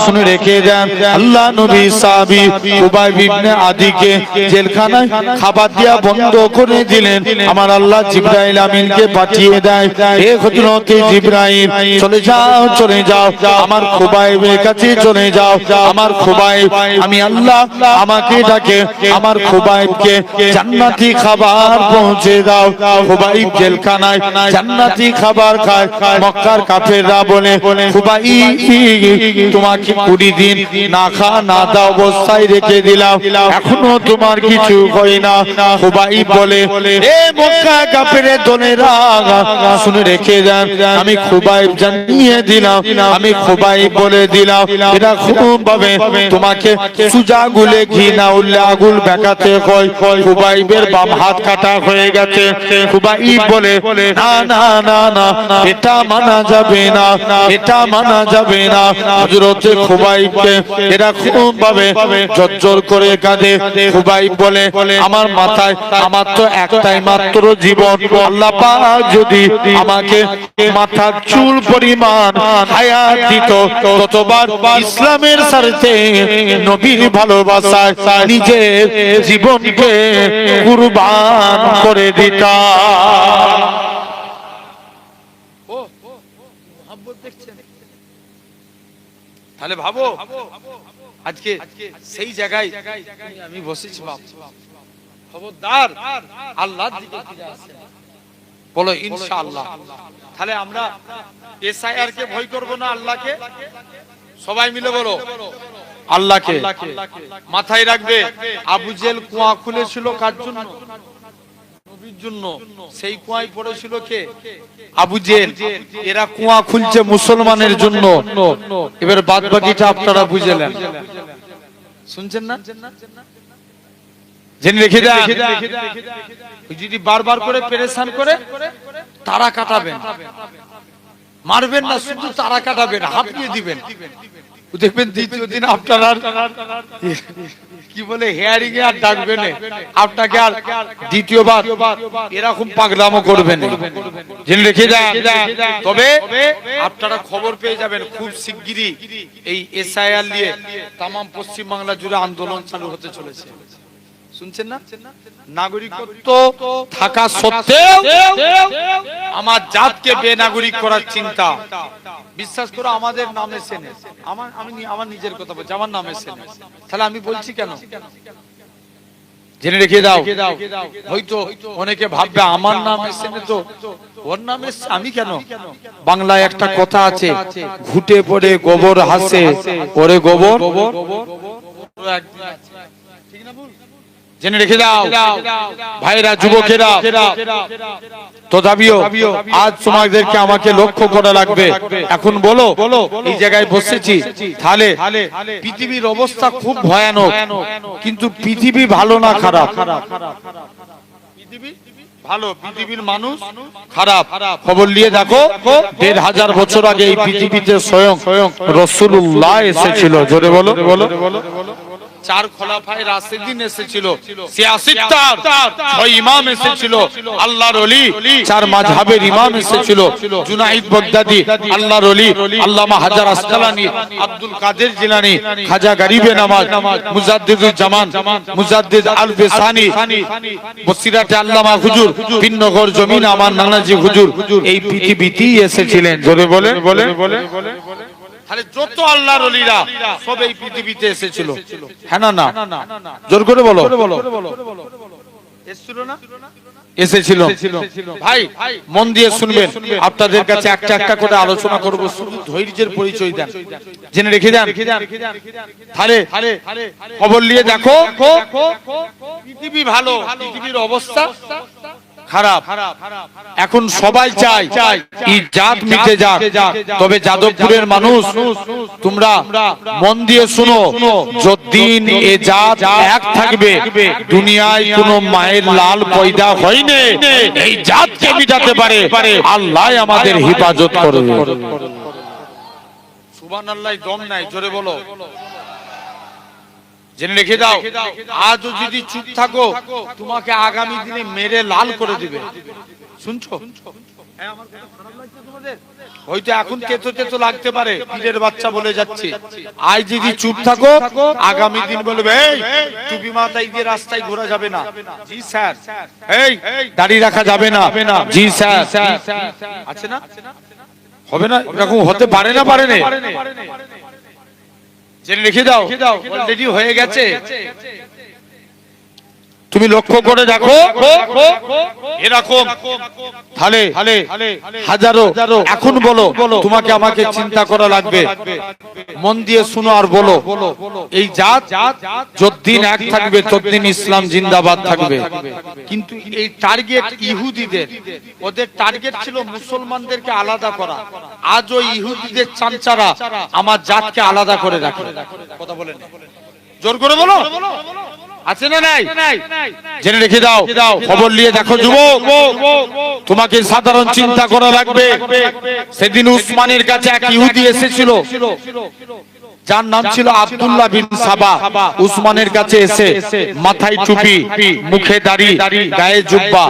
শুনে রেখে দেন, আল্লাহ নবী সাহাবী খুবাইব ইবনে আদিকে জেলখানায় খাবার দেয়া বন্ধ করে দিলেন। আমার আল্লাহ জিবরাইল আমিনকে পাঠিয়ে দেয়, হে হযরত জিবরাইল চলে যাও, চলে যাও, আমার খুবাইবের কাছে চলে যাও। আমার খুবাইব, আমি আল্লাহ আমাকে ডাকে, আমার খুবাইবকে জান্নাতি খাবার পৌঁছে দাও। খুবাইব জেলখানায় জান্নাতি খাবার খায়। মক্কার কাফেররা বলে, খুবাইব তোমাকে 20 দিন না খা না দাও অবস্থায় রেখে দিলাম, এখনো তোমার কিছু হয় না। খুবাইব বলে, এ মক্কা কাফেরের দলেরা শুনে রেখে দেন, আমি খুবাইব জানিয়ে দিলাম, আমি খুবাইব বলে দিলাম, এটা খুব ভাবে তোমাকে সুজা গুলে ঘি না উঠলে আগুল বেঁকাতে হয়। খুবাইবের বাম হাত কাটা হয়ে গেছে। খুবাইব বলে, না না না না, এটা মানা যাবে না, এটা মানা যাবে না। হযরতে খুবাইবকে এরা খুব ভাবে জর্জর করে কাঁদে। খুবাইব বলে, আমার মাথায় আমার তো একটাই মাত্র জীবন, আল্লাহ পাক যদি আমাকে মাথার চুল পরিমাণ হায়াত দিত, ততবার ইসলামের স্বার্থে নবীর ভালোবাসায় নিজের জীবনকে কুরবান করে দিতাম। তাহলে ভাবো আজকে সেই জায়গায় আমি বসেছি, খবরদার আল্লাহর দিকে ফিরে আসেন, বলো ইনশাআল্লাহ। তাহলে আমরা এসআইআর কে ভয় করব না, আল্লাহকে সবাই মিলে বলো আল্লাহকে। মাথায় রাখবে, আবু জেল কুয়া খুলেছিল কার জন্য? নবীর জন্য। সেই কুয়ায় পড়েছিল কে? আবু জেল। এরা কুয়া খুলছে মুসলমানের জন্য। এবার বাদ বাকিটা আপনারা বুঝলেন, শুনছেন না? জেনে রেখে দেন, যদি বারবার করে পেরেশান করে তারা কাটাবেন, মারবেন না, শুধু তারা কাটাবেন, হাঁপিয়ে দিবেন। দেখবেন দ্বিতীয় দিন আপনারা কি বলে হেয়ারিং এ আর ডাকবেন, আপনাকে আর দ্বিতীয়বার এরকম পাগলামো করবেন। জেনে রেখে দেন, তবে আপনারা খবর পেয়ে যাবেন খুব শিগগিরই এই এসআইআর নিয়ে তাম পশ্চিম বাংলা জুড়ে আন্দোলন চালু হতে চলেছে। শুনছেন না? নাগরিকত্ব থাকা সত্ত্বেও আমার জাতকে বেনাগরিক করার চিন্তা। বিশ্বাস করো আমাদের নাম এসে নেই, আমি আমার নিজের কথা বলছি, আমার নাম এসে নেই। তাহলে আমি বলছি কেন? জেনে রেখে দাও, হয়তো অনেকে ভাববে আমার নাম এসে নেই তো ওর নাম এসে, আমি কেন? বাংলায় একটা কথা আছে, ঘুটে পড়ে গোবর হাসে, ওরে গোবর। ঠিক না ভুল? জেনে রেখে দাও ভাইরা, যুবকেরা, তথাপিও আজ তোমাদেরকে আমাকে লক্ষ্য করা লাগবে। এখন বলো, এই জায়গায় বসেছি, তাহলে পৃথিবীর অবস্থা খুব ভয়ানক, কিন্তু পৃথিবী ভালো না খারাপ? পৃথিবী ভালো, পৃথিবীর মানুষ খারাপ। খবর নিয়ে দেখো, ১৫০০ বছর আগে এই পৃথিবীতে স্বয়ং রাসূলুল্লাহ এসেছিল। জোরে বলো। 4 খোলাফায়ে রাশিদিন এসেছিল, 6 ইমাম এসেছিল, আল্লাহর ওলি 4 মাযহাবের ইমাম এসেছিল, জুনাইদ বাগদাদি আল্লাহর ওলি, আল্লামা হাজার আসকালানি, আব্দুল কাদের জিলানী, খাজা গরিবে নওয়াজ, মুজাদ্দিদুল জামান, মুজাদ্দিদ আল বেসানি, বসিরাতে আল্লামা হুজুর, বিনগর জমিন আমার নানাজি হুজুর এই পৃথিবীতেই এসেছিলেন। জোরে বলে। তাহলে যত আল্লাহর ওলিরা সব এই পৃথিবীতে এসেছিল, হ্যাঁ না? না, জোর করে বলো। এসেছিল না? এসেছিল। ভাই মন দিয়ে শুনবেন, আপনাদের কাছে একটা একটা করে আলোচনা করব, শুধু ধৈর্যের পরিচয় দেন, জেনে রেখে দেন। তাহলে খবর নিয়ে দেখো, পৃথিবী ভালো, পৃথিবীর অবস্থা খারাপ। এখন সবাই চায় এই জাত মিটে যাক, তবে যাদবপুরের মানুষ তোমরা মন দিয়ে শুনো, যতদিন এ জাত এক থাকবে দুনিয়ায় কোনো মায়ের লাল পয়দা হয়নি, এই জাতকে মিটাতে পারে আল্লাহ আমাদের হেফাজত করবে। সুবহানাল্লাহ, দম নাই, জোরে বলো। জেনে রেখে দাও, আজও যদি চুপ থাকো তোমাকে আগামী দিনে মেরে লাল করে দিবে। শুনছো? হয়তো এখন তেতো তেতো লাগতে পারে, পীরের বাচ্চা বলে যাচ্ছে। আজ যদি চুপ থাকো, আগামী দিন বলবে এই টুপি মাথায় দিয়ে রাস্তায় ঘোরা যাবে না। জি স্যার। এই দাড়ি রাখা যাবে না। জি স্যার। আছে না? হবে না? এরকম হতে পারে না, পারে না? জেনে রেখে দাও, অলরেডি হয়ে গেছে। তুমি লক্ষ্য করে দেখো, এরকম তাহলে হাজারো। এখন বলো, তোমাকে আমাকে চিন্তা করা লাগবে, মন দিয়ে শুনো আর বলো, এই জাত যতদিন এক থাকবে ততদিন ইসলাম জিন্দাবাদ থাকবে। কিন্তু এই টার্গেট ইহুদিদের, ওদের টার্গেট ছিল মুসলমানদেরকে আলাদা করা। আজও ইহুদিদের চামচারা আমার জাতকে আলাদা করে রাখে। কথা বলেন, জোর করে বলো, আছে না নাই? জেনে রেখে দাও, খবর নিয়ে দেখো যুবক, তোমাকে সাধারণ চিন্তা করা লাগবে। সেদিন উসমানের কাছে এক ইহুদি এসেছিল, যার নাম ছিল আব্দুল্লাহ বিন সাবা। উসমানের কাছে এসে মাথায় টুপি, মুখে দাড়ি, গায়ে জুব্বা।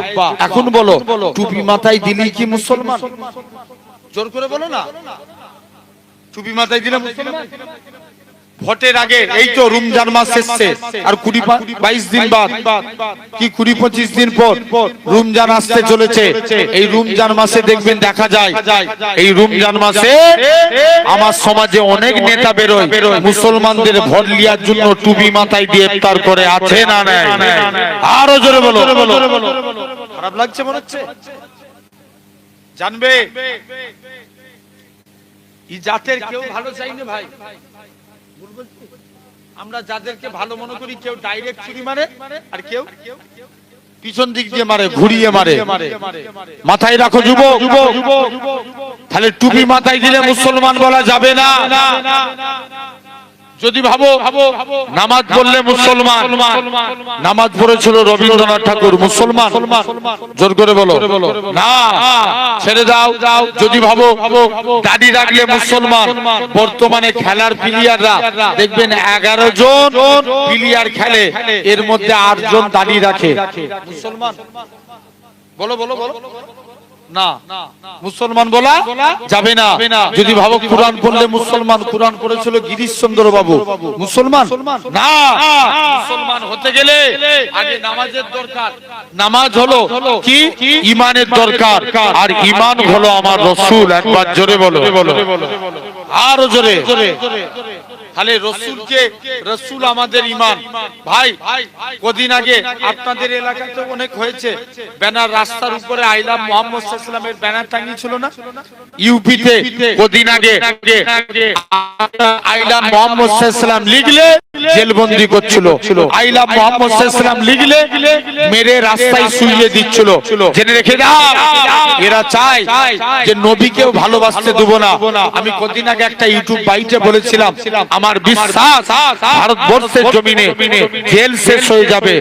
এখন বলো, টুপি মাথায় দিলি কি মুসলমান? জোর করে বলো না, টুপি মাথায় দিলে মুসলমান? ভোটের আগে এই তো রমজান মাস এসছে, আর 20-22 দিন বাদ কি 20-25 দিন পর রমজান আসতে চলেছে। এই রমজান মাসে দেখবেন, দেখা যায় এই রমজান মাসে আমার সমাজে অনেক নেতা বেরোয় মুসলমানদের ভোট লিয়ার জন্য টুপি মাথায় দিয়ে ইফতার করে। আছে না নাই? আরো জোরে বলো। খারাপ লাগছে মনে হচ্ছে? জানবে এই জাতের কেউ ভালো চাই না ভাই। আমরা যাদেরকে ভালো মনে করি, কেউ ডাইরেক্ট ছুরি মারে, আর কেউ পিছন দিক দিয়ে মারে, ঘুরিয়ে মারে। মাথায় রাখো যুবক, তাহলে টুপি মাথায় দিলে মুসলমান বলা যাবে না। যদি ভাবো নামাজ পড়লে মুসলমান, নামাজ পড়েছিল রবীন্দ্রনাথ ঠাকুর, মুসলমান? জোর করে বলো না, ছেড়ে দাও। যদি ভাবো দাড়ি রাখলে মুসলমান, বর্তমানে খেলার প্লেয়াররা দেখবেন 11 জন প্লেয়ার খেলে, এর মধ্যে 8 জন দাড়ি রাখে, মুসলমান? বলো বলো বলো না, মুসলমান বলা যাবে না। যদি ভাবো কোরআন পড়লে মুসলমান, কোরআন পড়েছিল গিরিশচন্দ্র বাবু, মুসলমান? না, মুসলমান হতে গেলে আগে নামাজের দরকার। নামাজ হলো কি? ঈমানের দরকার, আর ঈমান হলো আমার রাসূল। একবার জোরে বলো, আরো জোরে। তাহলে রসুলকে, রসুল আমাদের ঈমান। ভাই কদিন আগে আপনাদের এলাকাতে অনেক হয়েছে, ব্যানার রাস্তার উপরে আই লাভ মুহাম্মদ সাল্লাল্লাহু আলাইহি ওয়াসাল্লামের ব্যানার টাঙিয়েছিল না? ইউপিতে কদিন আগে আই লাভ মুহাম্মদ সাল্লাল্লাহু আলাইহি ওয়াসাল্লাম লিখলে জেলবন্দি করছিল, আই লাভ মুহাম্মদ সাল্লাল্লাহু আলাইহি ওয়াসাল্লাম লিখলে মেরে রাস্তায় শুইয়ে দিচ্ছিল। জেনে রেখে দাও, এরা চায় যে নবীকেও ভালোবাসতে দেব না। আমি কদিন আগে একটা ইউটিউব বাইটে বলেছিলাম, আমার বিশ্বাস ভারতবর্ষের জমিনে জেল শেষ হয়ে যাবে,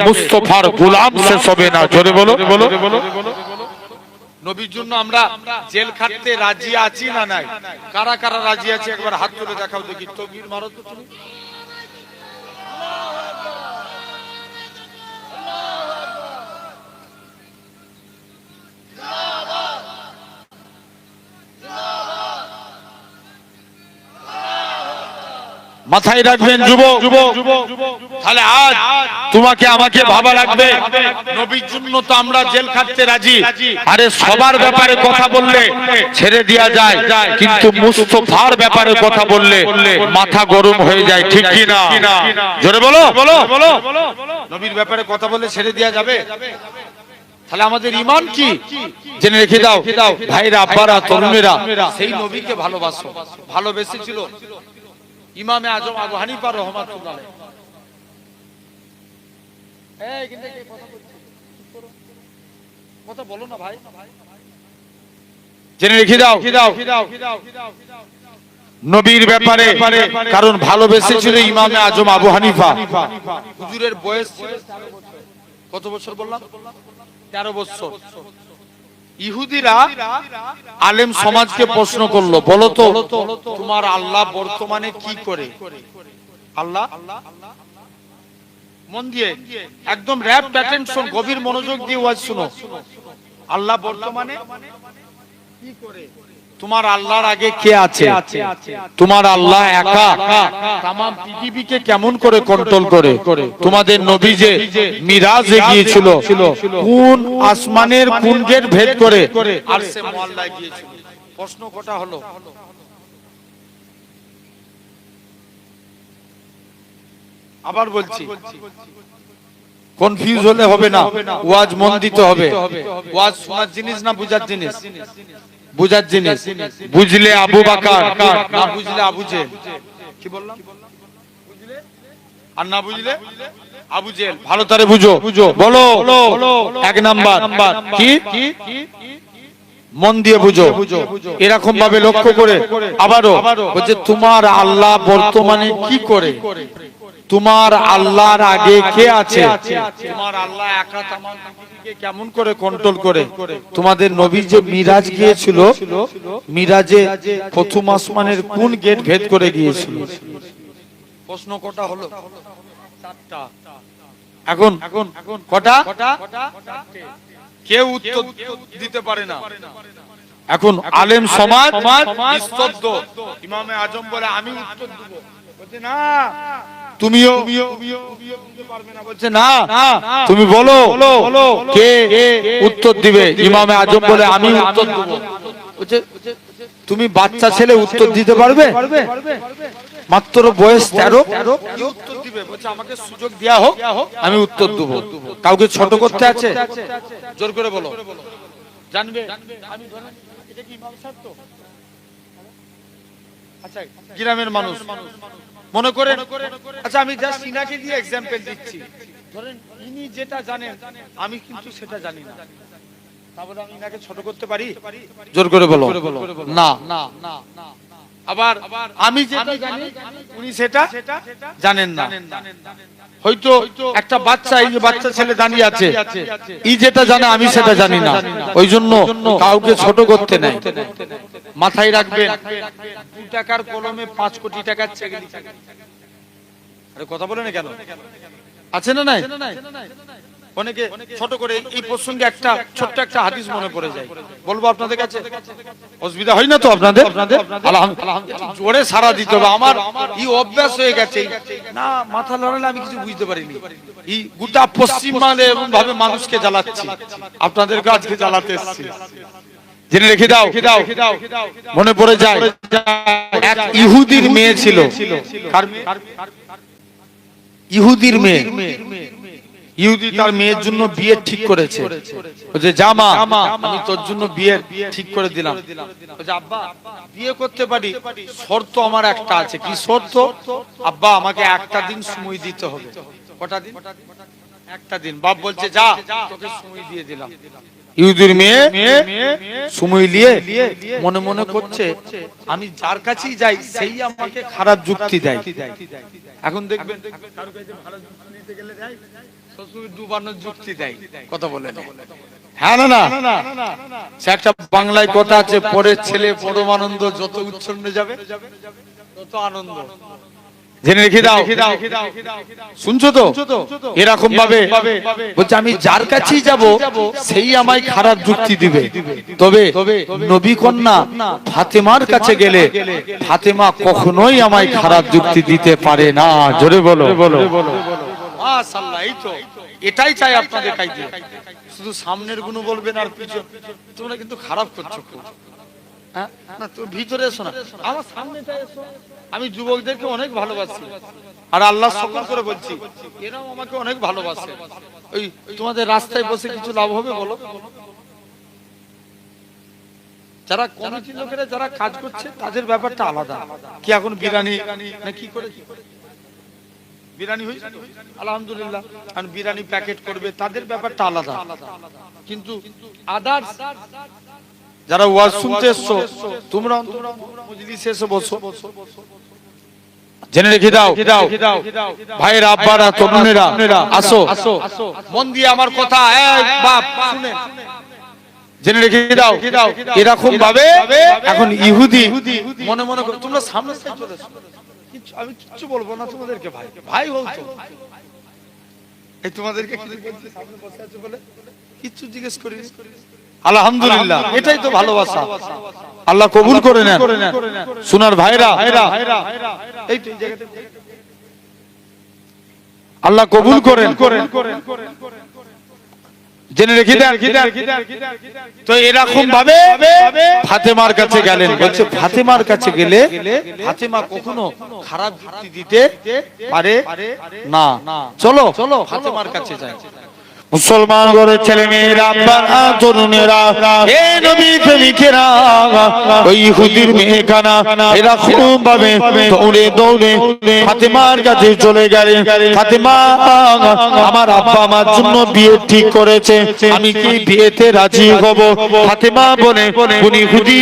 মুস্তাফার গোলাম শেষ হবে না। জোরে বলো। নবীর জন্য আমরা জেল খাটতে রাজি আছি না নাই? কারা কারা রাজি আছে একবার হাত তুলে দেখাও দেখি। তাকবীর মারো তো তুমি। মাথায় রাখবেন যুবক, তাহলে আজ তোমাকে আমাকে ভাবা লাগবে, নবীর জন্য তো আমরা জেল খাটতে রাজি। আরে সবার ব্যাপারে কথা বললে ছেড়ে দেয়া যায়, কিন্তু মুস্তাফার ব্যাপারে কথা বললে মাথা গরম হয়ে যায়, ঠিক কি না? জোরে বলো। নবীর ব্যাপারে কথা বললে ছেড়ে দেয়া যাবে? তাহলে আমাদের ঈমান কি? জেনে রেখে দাও ভাইরা, আব্বারা, তরুণেরা, সেই নবীকে ভালোবাসো। ভালোবেসেছিল ইমামে আজম আবু হানিফা রাহমাতুল্লাহ আলাইহি। এই কিন্তু কথা বলো না ভাই। জেনে রেখে দাও নবীর ব্যাপারে, কারণ ভালোবেসেছিল ইমামে আজম আবু হানিফা। হুজুরের বয়স কত বছর বললাম? 13 বছর। ইহুদিরা আলেম সমাজকে প্রশ্ন করলো, বলো তো তোমার আল্লাহ বর্তমানে কি করে? আল্লাহ, মন দিয়ে একদম র‍্যাপ অ্যাটেনশন, গভীর মনোযোগ দিয়ে ওয়াজ শুনো। আল্লাহ বর্তমানে কি করে? তোমার আল্লাহর আগে কে আছে? তোমার আল্লাহ একা তাম পৃথিবীকে কেমন করে কন্ট্রোল করে? তোমাদের নবী যে মিরাজে গিয়েছিল কোন আসমানের কোন গেট ভেদ করে আর সে মহল্লায় গিয়েছিল? প্রশ্ন কটা হলো? আবার বলছি, কনফিউজ হলে হবে না, ওয়াজ মন দিতে হবে। ওয়াজ শোনার জিনিস না বুঝার জিনিস? বুঝার জিনিস। বুঝলে আবু বকর, না বুঝলে আবু জেহেল। কি বললাম? বুঝলে আর না বুঝলে আবু জেহেল। ভালো করে বুঝো। বলো এক নাম্বার কি? মন দিয়ে বুঝো। এরকম ভাবে লক্ষ্য করে আবারও বলছে তোমার আল্লাহ বর্তমানে কি করে? তোমার আল্লাহর আগে কে আছে? তোমার আল্লাহ একা তাম পৃথিবীকে কেমন করে কন্ট্রোল করে? তোমাদের নবী যে মিরাজ গিয়েছিল, মিরাজে প্রথম আসমানের কোন গেট ভেদ করে গিয়েছিল? প্রশ্ন কটা হলো? চারটা। এখন কটা? কেউ উত্তর দিতে পারে না। এখন আলেম সমাজ নিস্তব্ধ। ইমামে আজম বলে আমি উত্তর দেব, বলছে না তুমিও বলতে পারবে না, বলছে না তুমি বলো কে উত্তর দিবে? ইমামে আজম বলে আমি উত্তর দেব। বলছে তুমি বাচ্চা ছেলে উত্তর দিতে পারবে? মাত্র বয়স 13, উত্তর দিবে? বলছে আমাকে সুযোগ দেয়া হোক, আমি উত্তর দেব। কাউকে ছোট করতে আছে? জোর করে বলো। জানবে আমি ধরেন এটা কি ইমাম সাহেব তো? আচ্ছা গ্রামের মানুষ মনে করেন, আচ্ছা আমি জাস্ট ইনাকে দিয়ে एग्जांपल দিচ্ছি। ধরেন ইনি যেটা জানেন আমি কিন্তু সেটা জানি না, তাহলে আমি ইনাকে ছোট করতে পারি? জোর করে বলো। না। আবার আমি যেটা জানি উনি সেটা জানেন না। হয়তো একটা বাচ্চা, এই যে বাচ্চা ছেলে দাঁড়িয়ে আছে, ই যেটা জানে আমি সেটা জানি না। ওই জন্য কাউকে ছোট করতে নাই। মাথায় রাখবেন 2 টাকার কলমে 5 কোটি টাকার চেক লিখে। আরে কথা বলে না কেন? আছে না নাই? অনেকে ছোট করে এই প্রসঙ্গে একটা ছোট্ট একটা হাদিস মনে পড়ে যায়, বলবো আপনাদের কাছে। অসুবিধা হয় না তো আপনাদের? আলহামদুলিল্লাহ। জোরে সারা দিতে হবে। আমার এই অভ্যাস হয়ে গেছে না, মাথা লড়ালে আমি কিছু বুঝতে পারিনি। এই গোটা পশ্চিমবঙ্গে এমন ভাবে মানুষকে জ্বালাচ্ছি, আপনাদেরকে আজকে জ্বালাতে এসেছি। জেনে রেখে দাও, মনে পড়ে যায় এক ইহুদির মেয়ে ছিল। কার মেয়ে? ইহুদির মেয়ে। ইহুদি তার মেয়ের জন্য বিয়ে ঠিক করেছে। বলছে জামা আমি তোর জন্য বিয়ে ঠিক করে দিলাম। বলছে আব্বা বিয়ে করতে পারি, শর্ত আমার একটা আছে। কি শর্ত? আব্বা আমাকে একটা দিন সময় দিতে হবে। কটা দিন? একটা দিন। বাপ বলছে যা তোকে সময় দিয়ে দিলাম। ইহুদির মেয়ে সময় নিয়ে মনে মনে করছে আমি যার কাছেই যাই সেই আমাকে খারাপ যুক্তি দেয়। এখন দেখবেন কারো কাছে ভালো যুক্তি নিতে গেলে দেয়, শ্বশুর ডুবানোর যুক্তি দেয়। কথা বলে না? হ্যাঁ না না, সে একটা বাংলায় কথা আছে, পরের ছেলে পরম আনন্দ, যত উচ্ছন্নে যাবে তত আনন্দ। জেনে রেখে দাও, শুনছো তো? এরকম ভাবে বলছে আমি যার কাছেই যাব সেই আমায় খারাপ যুক্তি দিবে। তবে নবী কন্যা ফাতেমার কাছে গেলে ফাতেমা কখনোই আমায় খারাপ যুক্তি দিতে পারে না। জোরে বলো। মাশাআল্লাহ, এই তো এটাই চাই আপনাদের কাছে। শুধু সামনের গুণ বলবেন আর পিছন। তোমরা কিন্তু খারাপ করছো খুব। হ্যাঁ না, তো ভিতরে এসো না, আমার সামনেটা এসো। আমি যুবকদেরকে অনেক ভালোবাসি আর আল্লাহ সকল করে বলছি এরাও আমাকে অনেক ভালোবাসে। ওই তোমাদের রাস্তায় বসে কিছু লাভ হবে বলো? যারা কমিটির লোকেরা যারা কাজ করছে তাদের ব্যাপারটা আলাদা। কি এখন বিরিয়ানি না কি করে বিরিয়ানি হয়েছে আলহামদুলিল্লাহ, আর বিরিয়ানি প্যাকেট করবে তাদের ব্যাপারটা আলাদা। কিন্তু আদার্স যারা ওয়াজ শুনতে এসছো তোমরা মজলিসে এসে বসো। জেনে রেখে দাও ভাইয়ের আব্বারা তরুণেরা আসো মন দিয়ে আমার কথা বাপ শুনে জেনে রেখে দাও। এরকম ভাবে এখন ইহুদি মনে মনে তোমরা সামনে চলে এসো, আমি কিচ্ছু বলবো না তোমাদেরকে, ভাই ভাই বলতো এই তোমাদেরকে সামনে বসে আছো বলে কিচ্ছু জিজ্ঞেস করিনি। আলহামদুলিল্লাহ, এটাই তো ভালোবাসা। আল্লাহ কবুল করে নেন। সোনার ভাইরা, এই তো এই জায়গাটা আল্লাহ কবুল করেন। জেনে রেখে দেন। তো এরকম ভাবে ফাতেমার কাছে গেলেন। বলছে ফাতেমার কাছে গেলে ফাতেমা কখনো খারাপ যুক্তি দিতে পারে না। চলো ফাতেমার কাছে যাই। মুসলমান ঘরের ছেলে মেয়েরা, আব্বারা, তরুণেরা, হে নবী প্রেমিকেরা, ওই ইহুদির মেয়েখানা এরকম ভাবে দৌড়ে দৌড়ে ফাতেমার কাছে চলে গেলেন। ফাতেমা, আমার আব্বা আমার জন্য বিয়ে ঠিক করেছে, আমি কি বিয়েতে রাজি হব? ফাতেমা বলে, কোন ইহুদি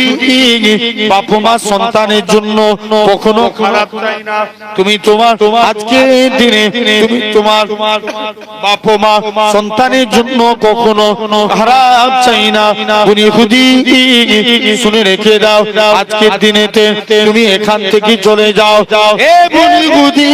বাপ মা সন্তানের জন্য কখনো খারাপ চাই না। তুমি তোমার আজকে দিনে তুমি তোমার বাপ মা সন্তানের জন্য কখনো খারাপ চাই না। কোন ইহুদি শুনে রেখে দাও, আজকের দিনেতে তুমি এখান থেকে চলে যাও। হে কোন ইহুদি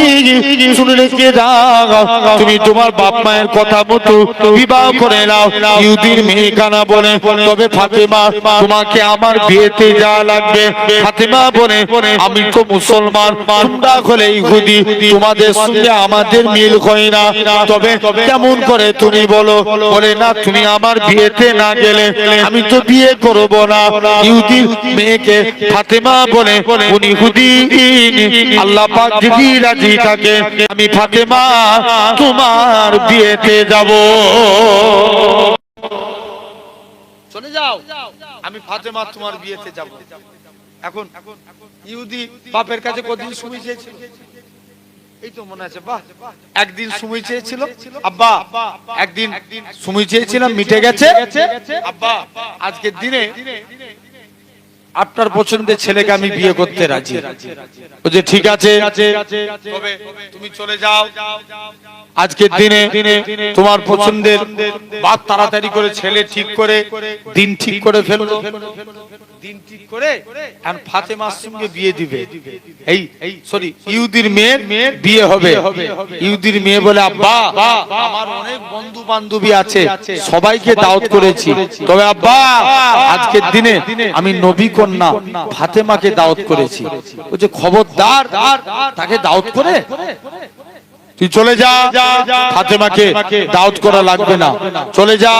শুনে রেখে দাও, তুমি তোমার বাপ মায়ের কথা মতো বিবাহ করে নাও। ইহুদির মেয়েখানা বলে, তবে ফাতেমা তোমাকে আমার বিয়েতে যাওয়া লাগবে। ফাতেমা বলে, আমি তো মুসলমান, তোমরা হলে ইহুদি, তোমাদের সঙ্গে আমাদের মিল হয় না, তবে কেমন করে তুমি বলো? বলে না, তুমি আমার বিয়েতে না গেলে আমি তো বিয়ে করব না। ইহুদির মেয়েকে ফাতেমা বলে, কোন ইহুদি আল্লাহ পাক যদি রাজি থাকে আমি ফাতেমা তোমার বিয়েতে যাব। চলে যাও, আমি ফাতেমা তোমার বিয়েতে যাব। এখন ইহুদি বাপের কাছে কতদিন সময় চেয়েছিল? এই তো মনে আছে, বাহ, একদিন সময় চেয়েছিল। আব্বা একদিন সময় চেয়েছিলাম, মিটে গেছে। আব্বা আজকের দিনে আপনার পছন্দের ছেলেকে আমি বিয়ে করতে রাজি। ও যে ঠিক আছে, তবে তুমি চলে যাও। আজকের দিনে তোমার পছন্দের বাপ তাড়াতাড়ি করে ছেলে ঠিক করে দিন ঠিক করে ফেললো। দিন ঠিক করে আর ফাতেমার সঙ্গে বিয়ে দিবে। এই সরি, ইহুদির মেয়ের বিয়ে হবে। ইহুদির মেয়ে বলে, আব্বা আমার অনেক বন্ধু বান্ধবী আছে, সবাইকে দাওয়াত করেছি, তবে আব্বা আজকের দিনে আমি নবী কন্যা ফাতেমাকে দাওয়াত করেছি। ও যে খবরদার তাকে দাওয়াত করে তুই চলে যা, ফাতেমাকে দাওয়াত করা লাগবে না, চলে যা।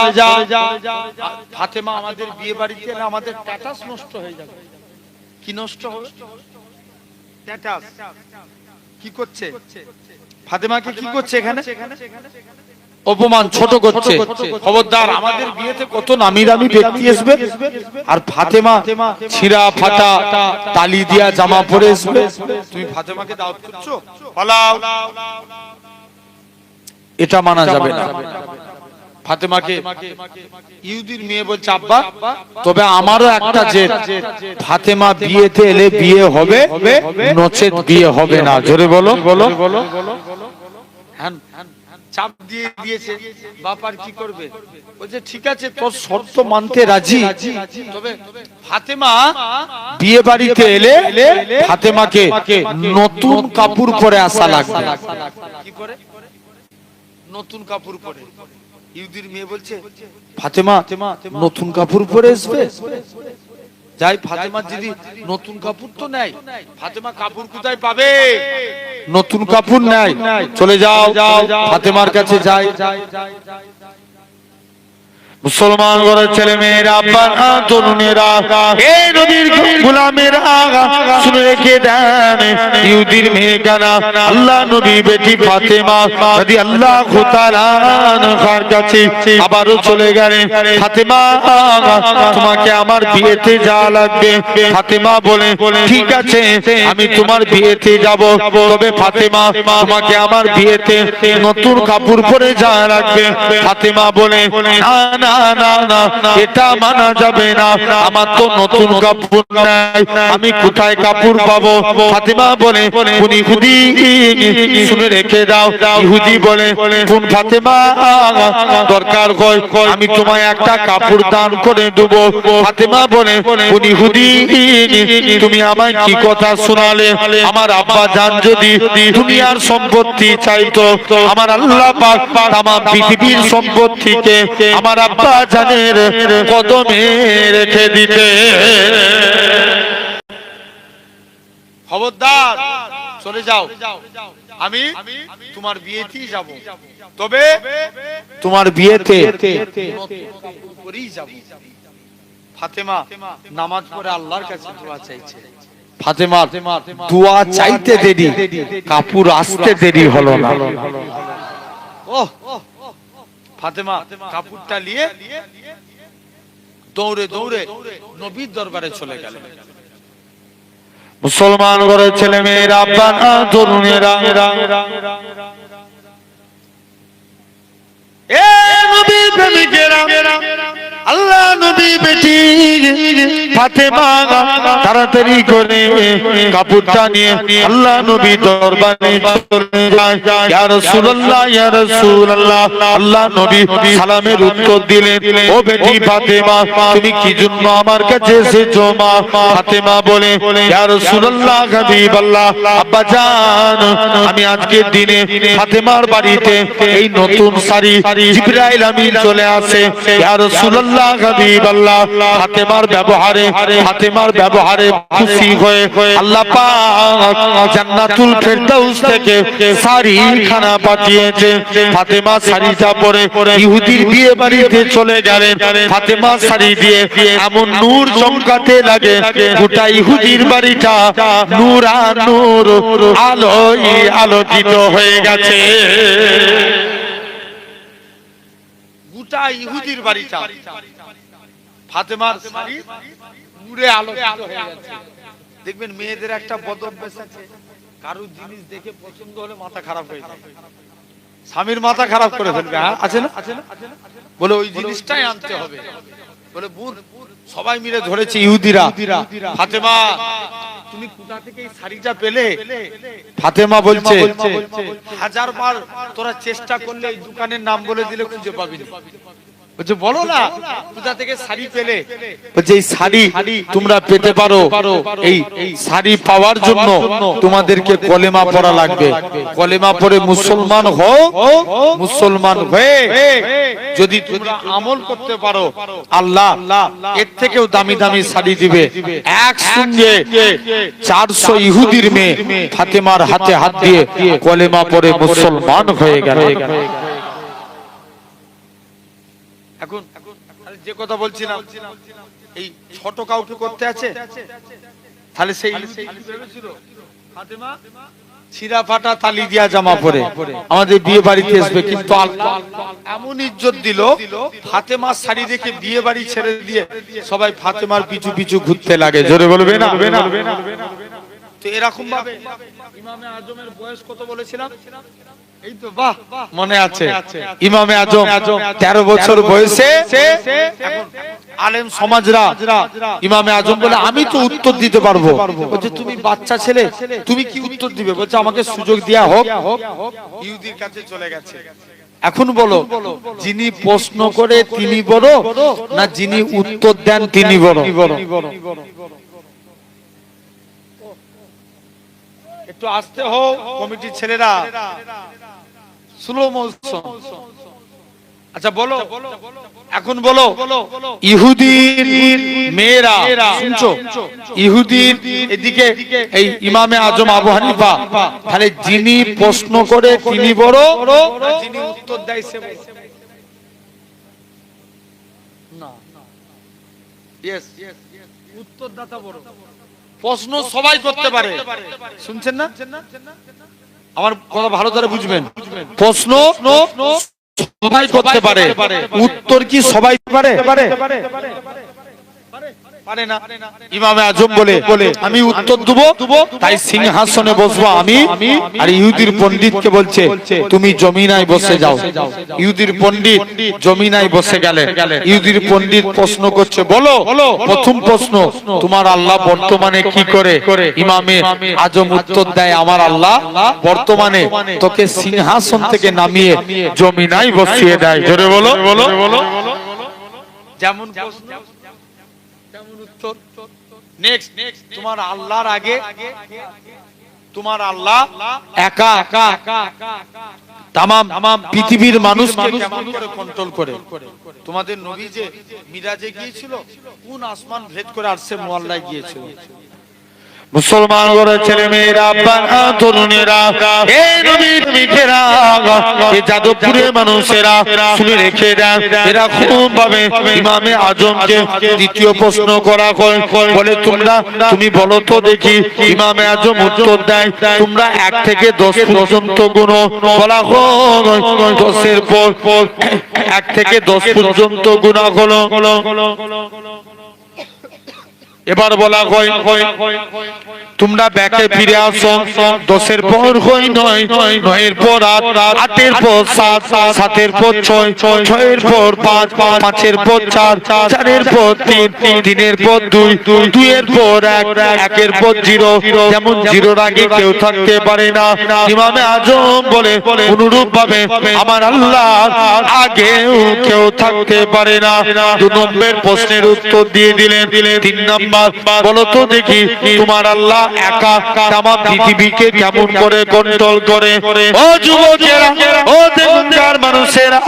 ফাতেমা আমাদের বিয়ে বাড়িতে এলে আমাদের স্ট্যাটাস নষ্ট হয়ে যাবে। কি নষ্ট হবে? স্ট্যাটাস। কি করছে ফাতেমাকে? কি করছে এখানে? অপমান, ছোট করছে। খবরদার, আমাদের বিয়েতে কত নামি দামি ব্যক্তি আসবে, আর ফাতেমা ছিঁড়া ফাটা তালি দিয়া জামা পরে আসবে, তুমি ফাতেমাকে দাওয়াত করছো? পালাও। এটা মানা যাবে না। ফাতেমাকে ইহুদির মেয়ে বলছে, আব্বা তবে আমারও একটা জেদ, ফাতেমা বিয়েতে এলে বিয়ে হবে, নচেত বিয়ে হবে না। জোরে বলো। চাপ দিয়ে দিয়েছে, বাপ আর কি করবে? বলছে ঠিক আছে, তোর শর্ত মানতে রাজি, তবে ফাতেমা বিয়ে বাড়িতে এলে ফাতেমাকে নতুন কাপড় পরে আসা লাগবে। কি করে? নতুন কাপড় পরে। ইহুদির মেয়ে বলছে, ফাতেমা নতুন কাপড় পরে আসবে। যাই, ফাতেমা যদি নতুন কাপড় তো নেয়, ফাতেমা কাপড় কোথায় পাবে? নতুন কাপড় নাই, চলে যাও, ফাতেমার কাছে যাই। মুসলমান ঘরের ছেলে মেয়েরা, আব্বারা, তরুণেরা, হে নবীর গোলামেরা, শুনে রেখে দেন, ইহুদির মেয়েখানা আল্লাহ নবী বেটি ফাতেমা রাদিয়াল্লাহু তাআলা আনহার কাছে আবারও চলে গেলেন। ফাতেমা তোমাকে আমার বিয়েতে যাওয়া লাগবে। ফাতেমা বলে, ঠিক আছে আমি তোমার বিয়েতে যাব, তবে ফাতেমা তোমাকে আমার বিয়েতে নতুন কাপড় পরে যাওয়া লাগবে। ফাতেমা বলে, না না না না, এটা মানা যাবে না, আমার তো নতুন কাপড় নাই, আমি কোথায় কাপড় পাবো? ফাতেমা বলে, কোন ইহুদি শুনে রেখে দাও। ইহুদি বলে, কোন ফাতেমা দরকার হয় আমি তোমায় একটা কাপড় দান করে দেব। ফাতেমা বলে, কোন ইহুদি তুমি আমায় কি কথা শোনালে? আমার আব্বা জান যদি দুনিয়ার সম্পত্তি চাইতো, আমার আল্লাহ পাক তামাম পৃথিবীর সম্পত্তিকে আমার আব্বা আব্বা জানের কদমে রেখে দিতে। খবরদার চলে যাও, আমি তোমার বিয়েতেই যাব, তবে তোমার বিয়েতে করেই যাব। ফাতেমা নামাজ পড়ে আল্লাহর কাছে দোয়া চাইছে। ফাতেমার দোয়া চাইতে দেরি, কাপড় আসতে দেরি হলো না। ওহ, ফাতেমা কাপড়টা নিয়ে দৌড়ে দৌড়ে নবীর দরবারে চলে গেল। মুসলমান ঘরের ছেলে মেয়েরা, আব্বা না তরুণেরা, এ নবীর প্রেমিকেরা, আল্লাহ নবী বেটি ফাতেমা তাড়াতাড়ি করে কাপড়টা নিয়ে আল্লাহ নবী দরবারে চলে যায়। ইয়া রাসূলুল্লাহ, ইয়া রাসূলুল্লাহ। আল্লাহ নবী সালামের উত্তর দিলেন, ও বেটি ফাতেমা, তুমি কি জন্য আমার কাছে এসেছো? মা ফাতেমা বলে, ইয়া রাসূলুল্লাহ, হাবিবাল্লাহ, আব্বা জান, আমি আজকের দিনে ফাতেমার বাড়িতে এই নতুন শাড়ি জিবরাইল আমিন চলে আসে। ইয়া রাসূলুল্লাহ, হাবিবাল্লাহ, ফাতেমার ব্যবহারে খুশি হয়ে আল্লাহ পাক জান্নাতুল ফেরদাউস থেকে শাড়ি খানা পাঠিয়েছে। ফাতেমা শাড়িটা পরে ইহুদির বিয়ে বাড়িতে চলে গেলেন। ফাতেমা শাড়ি দিয়ে এমন নূর চমকাতে লাগে, গোটা ইহুদির বাড়িটা নূর আর নূর, আলোয় আলোকিত হয়ে গেছে। গোটা ইহুদির বাড়িটা ফাতেমার শাড়ি নূরে আলোকিত হয়ে গেছে। দেখবেন মেয়েদের একটা বদ অভ্যাস আছে, কারো জিনিস দেখে পছন্দ হলে মাথা খারাপ হয়ে যায়, স্বামীর মাথা খারাপ করে ফেলবে। আছে না? বলে ওই জিনিসটাই আনতে হবে। বলে বোন, সবাই মিলে ধরেছে ইহুদিরা, ফাতেমা তুমি কোথা থেকে এই শাড়িটা পেলে? ফাতেমা বলছে, 1000 বার তোরা চেষ্টা করলে এই দোকানের নাম বলে দিলে খুঁজে পাবি না। বলছে বলো না কোথা থেকে শাড়ি পেলে? বলছে এই শাড়ি তোমরা পেতে পারো, এই শাড়ি পাওয়ার জন্য তোমাদেরকে কলেমা পড়া লাগবে। কলেমা পড়ে মুসলমান হও, মুসলমান হয়ে যদি তোমরা আমল করতে পারো, আল্লাহ এর থেকেও দামি দামি শাড়ি দিবে। একসঙ্গে 400 ইহুদির মেয়ে ফাতেমার হাতে হাত দিয়ে কলেমা পড়ে মুসলমান হয়ে গেল। এখন যে কথা বলছিলাম, এই ছোট কাউকে করতে আছে, তাহলে সেই ফাতেমা ছিঁড়া ফাটা তালি দিয়া জামা পরে আমাদের বিয়ে বাড়িতে আসবে, কিন্তু এমন ইজ্জত দিল, ফাতেমার শাড়ি দেখে বিয়ে বাড়ি ছেড়ে দিয়ে সবাই ফাতেমার পিছু পিছু ঘুরতে লাগে। জোরে বলবে না? তো এরকম ভাবে ইমামে আজমের বয়স কত বলেছিলাম? এই তো বাহ, মনে আছে। ইমামে আজম 13 বছর বয়সে আলেম সমাজরা ইমামে আজম বলে, আমি তো উত্তর দিতে পারবো। বলছে তুমি বাচ্চা ছেলে, তুমি কি উত্তর দিবে? বলছে আমাকে সুযোগ দেয়া হোক। ইহুদির কাছে চলে গেছে। এখন বলো, যিনি প্রশ্ন করে তিনি বড় না যিনি উত্তর দেন তিনি বড়? একটু আসতে হোক কমিটির ছেলেরা, স্লো মোশন। আচ্ছা বলো, এখন বলো, ইহুদির মেয়েরা শুনছো, ইহুদির এদিকে এই ইমামে আজম আবু হানিফা, তাহলে যিনি প্রশ্ন করে তিনি বড় না যিনি উত্তর দেয় সে বড়? না, ইয়েস, উত্তরদাতা বড়। প্রশ্ন সবাই করতে পারে, শুনছেন না? আমার কথা ভালো করে বুঝবেন। প্রশ্ন সবাই করতে পারে, উত্তর কি সবাই পারে? পারে না। ইমামে আজম বলে, আমি উত্তর দেবো, তাই সিংহাসনে বসবো আমি। আর ইহুদির পণ্ডিতকে বলছে, তুমি জমিনায় বসে যাও। ইহুদির পণ্ডিত জমিনায় বসে গেলে। ইহুদির পণ্ডিত প্রশ্ন করছে, বলো প্রথম প্রশ্ন, তোমার আল্লাহ বর্তমানে কি করে? ইমামে আজম উত্তর দেয়, আমার আল্লাহ বর্তমানে তোকে সিংহাসন থেকে নামিয়ে জমিনায় বসিয়ে দেয়। জোরে বলো। যেমন প্রশ্ন তেমন উত্তর। নেক্সট, তোমার আল্লাহর আগে তোমার আল্লাহ একা, তামাম পৃথিবীর মানুষকে কেমন করে কন্ট্রোল করে। তোমাদের নবী যে মিরাজে গিয়েছিল, কোন আসমান ভেদ করে আরশে মুআল্লায় গিয়েছিল। মুসলমান ঘরের ছেলে মেয়েরা, আব্বারা, তরুণেরা, এই নবীর মিঠেরা, এই যাদবপুরের মানুষেরা শুনে রেখে দেন। এরা খুব ভাবে ইমামে আজমকে দ্বিতীয় প্রশ্ন করা হয়, বলে তুমি বলো তো দেখি। ইমামে আজম উত্তর দেয়, তোমরা 1 থেকে 10 পর্যন্ত গুনো। বলা হয় 10-এর পর 1 থেকে 10 পর্যন্ত গুণা হলো। এবার বলা হয় তোমরা ব্যাকে ফিরে আসো। 10-এর পর হয় 9, 9-এর পর 8, 8-এর পর 7, 7-এর পর 6, 6-এর পর 5, 5-এর পর 4, 4-এর পর 3, 3-এর পর 2, 2-এর পর 1, 1-এর পর 0। যেমন 0-র আগে কেউ থাকতে পারে না, ইমামে আজম বলে অনুরূপ ভাবে আমার আল্লাহ আগেও কেউ থাকতে পারে না। 2 নম্বর প্রশ্নের উত্তর দিয়ে দিলেন। 3 নম্বর বলো তো দেখি তোমার আল্লাহ একা তাম পৃথিবীকে কেমন করে কন্ট্রোল করে। ও যুবকেরা, ও দেবদার মানুষেরা,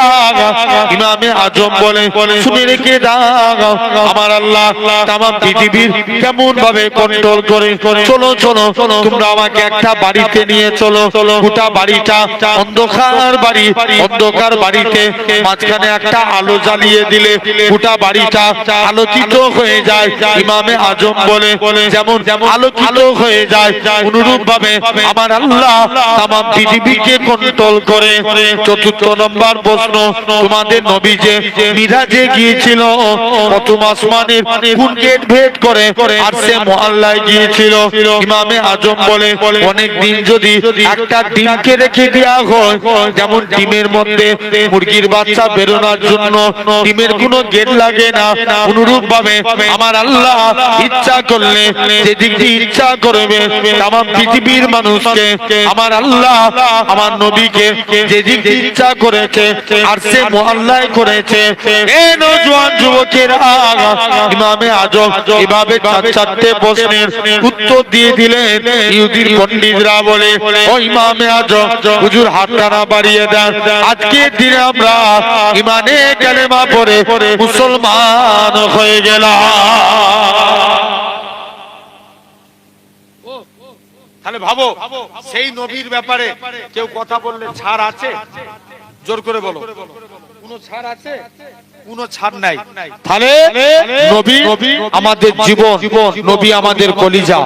ইমামে আজম বলে শুনে রেখে দাও আমার আল্লাহ তাম পৃথিবীর কেমন ভাবে কন্ট্রোল করে। চলো চলো তোমরা আমাকে একটা বাড়িতে নিয়ে চলো। গোটা বাড়িটা অন্ধকার বাড়ি, অন্ধকার বাড়িতে মাঝখানে একটা আলো জ্বালিয়ে দিলে গোটা বাড়িটা আলোকিত হয়ে যায়। ইমামে আজম বলে যেমন আলোকিত হয়ে যায় অনুরূপ ভাবে আমার আল্লাহ তাম পৃথিবীকে কন্ট্রোল করে। 4র্থ নম্বর প্রশ্ন, তোমাদের নবী যে মিরাজে গিয়েছিল প্রথম আসমানের কোন গেট ভেদ করে আরশে মুআল্লায় গিয়েছিল? ইমামে আজম বলে অনেক দিন যদি একটা ডিমকে রেখে দেওয়া হয়, যেমন ডিমের মধ্যে মুরগির বাচ্চা বেরোনোর জন্য ডিমের কোনো গেট লাগে না, অনুরূপ ভাবে আমার আল্লাহ ইচ্ছা করলে যেদিক দিয়ে ইচ্ছা করবে তাম পৃথিবীর মানুষকে আমার আল্লাহ আমার নবীকে যেদিক দিয়ে ইচ্ছা করেছে আরশে মুআল্লায় করেছে। এই নওজোয়ান যুবকেরা, ইমামে আজম এভাবে 4টে প্রশ্নের উত্তর দিয়ে দিলেন। ইহুদির পণ্ডিতরা বলে ও ইমামে আজম হুজুর হাতটা না বাড়িয়ে দেন, আজকের দিনে আমরা ইমানে কালেমা পড়ে মুসলমান হয়ে গেলাম। তাহলে ভাবো সেই নবীর ব্যাপারে কেউ কথা বললে ছাড় আছে? জোর করে বলো, কোন ছাড় আছে? কোন ছাড় নাই। তাহলে নবী আমাদের জীবন, নবী আমাদের কলিজা।